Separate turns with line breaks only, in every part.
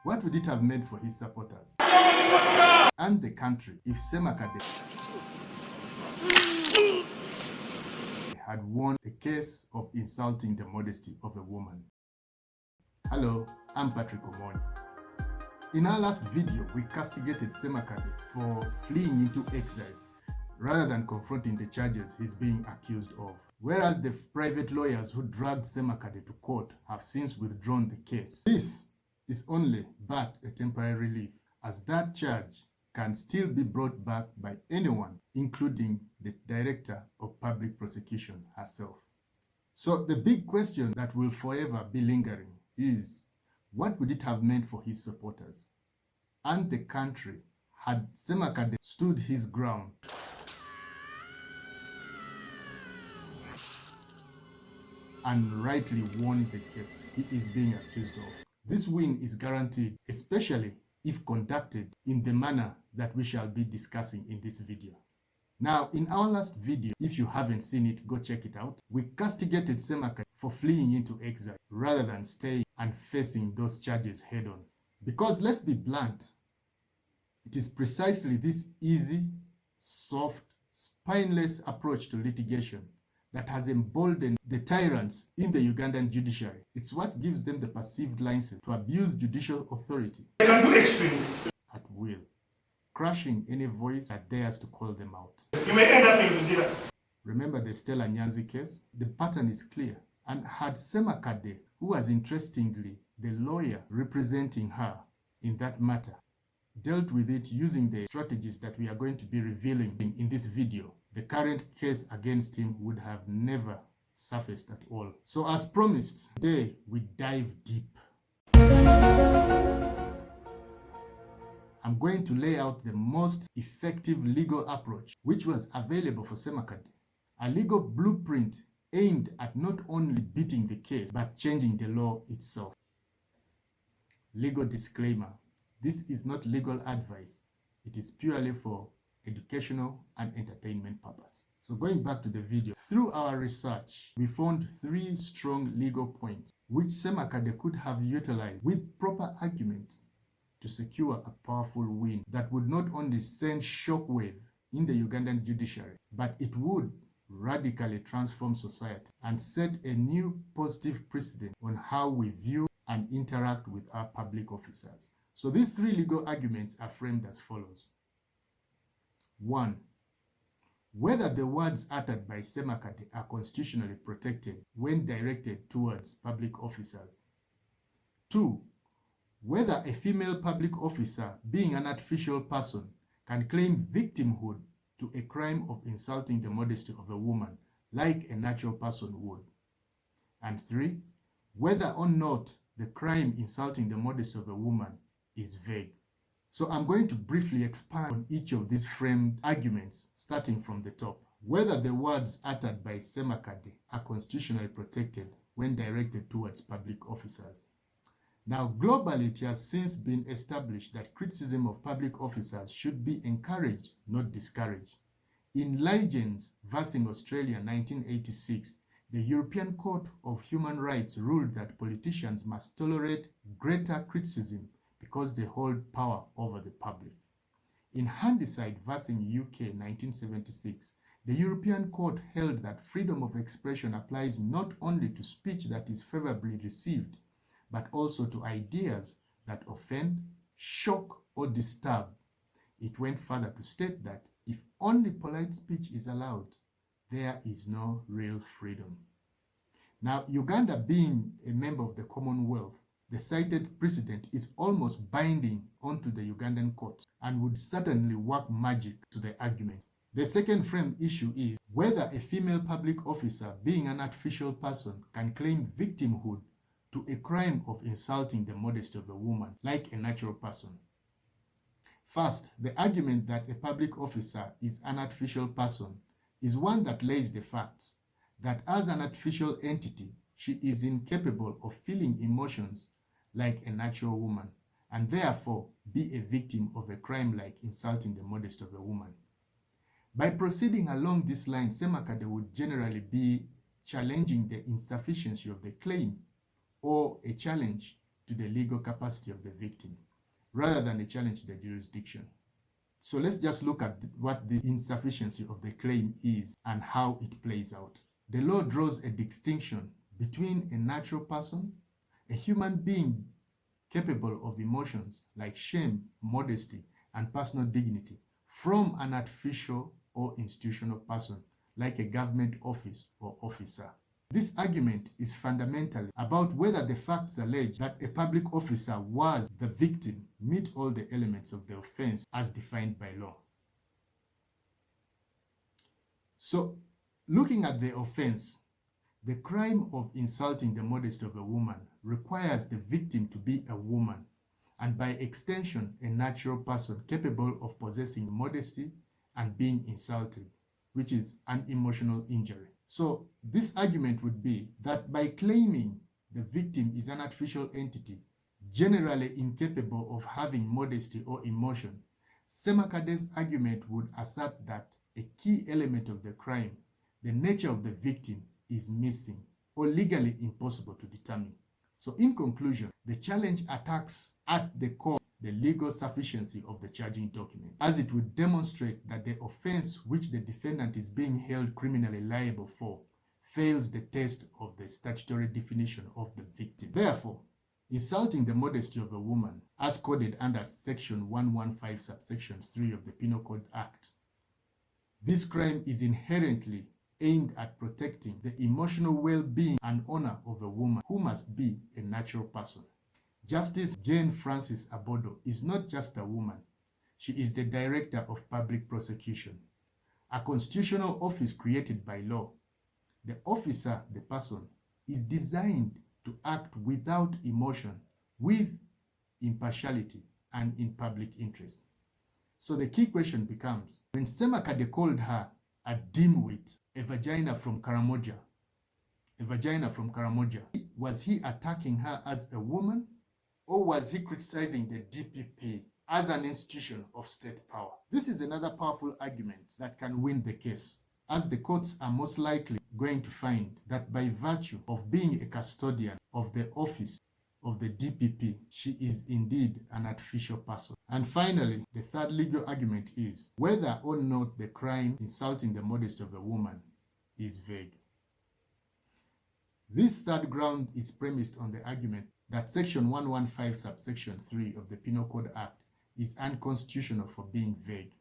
What would it have meant for his supporters and the country if SEMAKADE had won a case of insulting the modesty of a woman? Hello, I'm Patrick Omoni. In our last video, we castigated SEMAKADE for fleeing into exile rather than confronting the charges he's being accused of. Whereas the private lawyers who dragged SEMAKADE to court have since withdrawn the case. This is only but a temporary relief, as that charge can still be brought back by anyone, including the Director of Public Prosecution herself. So the big question that will forever be lingering is, what would it have meant for his supporters and the country had SEMAKADE stood his ground and rightly won the case he is being accused of? This win is guaranteed, especially if conducted in the manner that we shall be discussing in this video. Now, in our last video, if you haven't seen it, go check it out. We castigated SEMAKADE for fleeing into exile rather than staying and facing those charges head on. Because let's be blunt, it is precisely this easy, soft, spineless approach to litigation that has emboldened the tyrants in the Ugandan judiciary. It's what gives them the perceived license to abuse judicial authority at will, crushing any voice that dares to call them out.
You may end up in New Zealand.
Remember the Stella Nyanzi case? The pattern is clear. And had SEMAKADE, who was interestingly the lawyer representing her in that matter, dealt with it using the strategies that we are going to be revealing in this video, the current case against him would have never surfaced at all. So as promised, today we dive deep. I'm going to lay out the most effective legal approach which was available for SEMAKADE, a legal blueprint aimed at not only beating the case but changing the law itself. Legal disclaimer: this is not legal advice. It is purely for educational and entertainment purpose. So going back to the video, through our research, we found 3 strong legal points which SEMAKADE could have utilized with proper argument to secure a powerful win that would not only send shockwave in the Ugandan judiciary, but it would radically transform society and set a new positive precedent on how we view and interact with our public officers. So these 3 legal arguments are framed as follows. 1. Whether the words uttered by SEMAKADE are constitutionally protected when directed towards public officers. 2. Whether a female public officer, being an artificial person, can claim victimhood to a crime of insulting the modesty of a woman like a natural person would. And 3. Whether or not the crime insulting the modesty of a woman is vague. So I'm going to briefly expand on each of these framed arguments, starting from the top. Whether the words uttered by SEMAKADE are constitutionally protected when directed towards public officers. Now, globally, it has since been established that criticism of public officers should be encouraged, not discouraged. In Ligens v. Australia 1986, the European Court of Human Rights ruled that politicians must tolerate greater criticism because they hold power over the public. In Handyside v. UK 1976, the European Court held that freedom of expression applies not only to speech that is favorably received, but also to ideas that offend, shock, or disturb. It went further to state that if only polite speech is allowed, there is no real freedom. Now, Uganda being a member of the Commonwealth, the cited precedent is almost binding onto the Ugandan courts and would certainly work magic to the argument. The second framed issue is whether a female public officer, being an artificial person, can claim victimhood to a crime of insulting the modesty of a woman like a natural person. First, the argument that a public officer is an artificial person is one that lays the facts that as an artificial entity, she is incapable of feeling emotions like a natural woman, and therefore be a victim of a crime like insulting the modesty of a woman. By proceeding along this line, SEMAKADE would generally be challenging the insufficiency of the claim, or a challenge to the legal capacity of the victim, rather than a challenge to the jurisdiction. So let's just look at what this insufficiency of the claim is and how it plays out. The law draws a distinction between a natural person, a human being capable of emotions like shame, modesty, and personal dignity, from an artificial or institutional person like a government office or officer. This argument is fundamentally about whether the facts alleged that a public officer was the victim meet all the elements of the offense as defined by law. So, looking at the offense, the crime of insulting the modesty of a woman requires the victim to be a woman, and by extension, a natural person capable of possessing modesty and being insulted, which is an emotional injury. So this argument would be that by claiming the victim is an artificial entity, generally incapable of having modesty or emotion, SEMAKADE's argument would assert that a key element of the crime, the nature of the victim, is missing or legally impossible to determine. So in conclusion, the challenge attacks at the core the legal sufficiency of the charging document, as it would demonstrate that the offense which the defendant is being held criminally liable for fails the test of the statutory definition of the victim. Therefore, insulting the modesty of a woman, as coded under Section 115, subsection 3 of the Penal Code Act, this crime is inherently aimed at protecting the emotional well-being and honor of a woman who must be a natural person. Justice Jane Francis Abodo is not just a woman. She is the Director of Public Prosecution, a constitutional office created by law. The officer, the person, is designed to act without emotion, with impartiality, and in public interest. So the key question becomes, when SEMAKADE called her a dimwit, a vagina from Karamoja, was he attacking her as a woman? Or was he criticizing the DPP as an institution of state power? This is another powerful argument that can win the case, as the courts are most likely going to find that by virtue of being a custodian of the office of the DPP, she is indeed an artificial person. And finally, the third legal argument is whether or not the crime insulting the modesty of a woman is vague. This third ground is premised on the argument that Section 115, subsection 3 of the Penal Code Act is unconstitutional for being vague.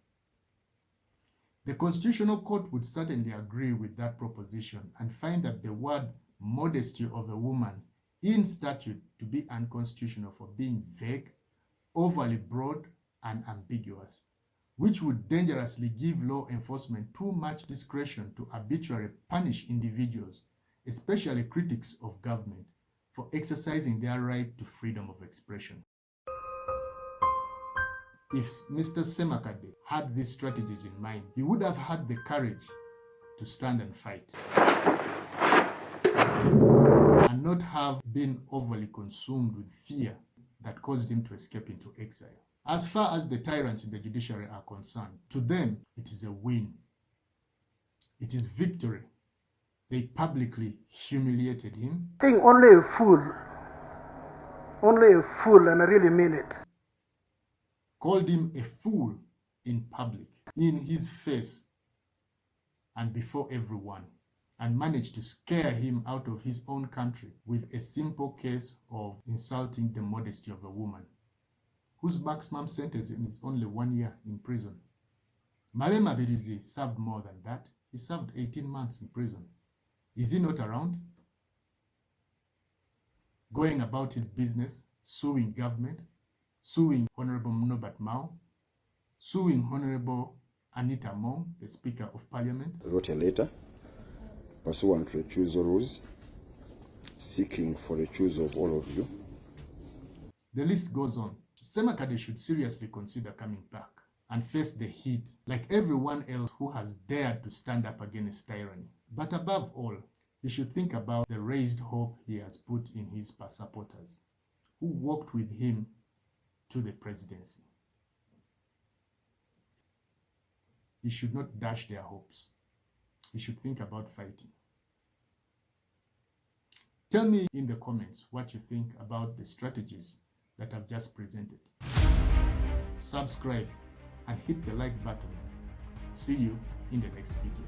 The Constitutional Court would certainly agree with that proposition and find that the word modesty of a woman in statute to be unconstitutional for being vague, overly broad, and ambiguous, which would dangerously give law enforcement too much discretion to arbitrarily punish individuals, especially critics of government, for exercising their right to freedom of expression. If Mr. SEMAKADE had these strategies in mind, he would have had the courage to stand and fight, and not have been overly consumed with fear that caused him to escape into exile. As far as the tyrants in the judiciary are concerned, to them it is a win. It is victory. They publicly humiliated him.
I think only a fool, and I really mean it,
called him a fool in public, in his face and before everyone, and managed to scare him out of his own country with a simple case of insulting the modesty of a woman, whose maximum sentence is only 1 year in prison. Malema Birizi served more than that. He served 18 months in prison. Is he not around? Going about his business, suing government, suing Honorable Norbert Mao, suing Honorable Anita Mong, the Speaker of Parliament.
I wrote a letter pursuant to the choosal rules, seeking for the choose of all of you.
The list goes on. SEMAKADE should seriously consider coming back and face the heat like everyone else who has dared to stand up against tyranny. But above all, he should think about the raised hope he has put in his supporters, who walked with him to the presidency. He should not dash their hopes. He should think about fighting. Tell me in the comments what you think about the strategies that I've just presented. Subscribe and hit the like button. See you in the next video.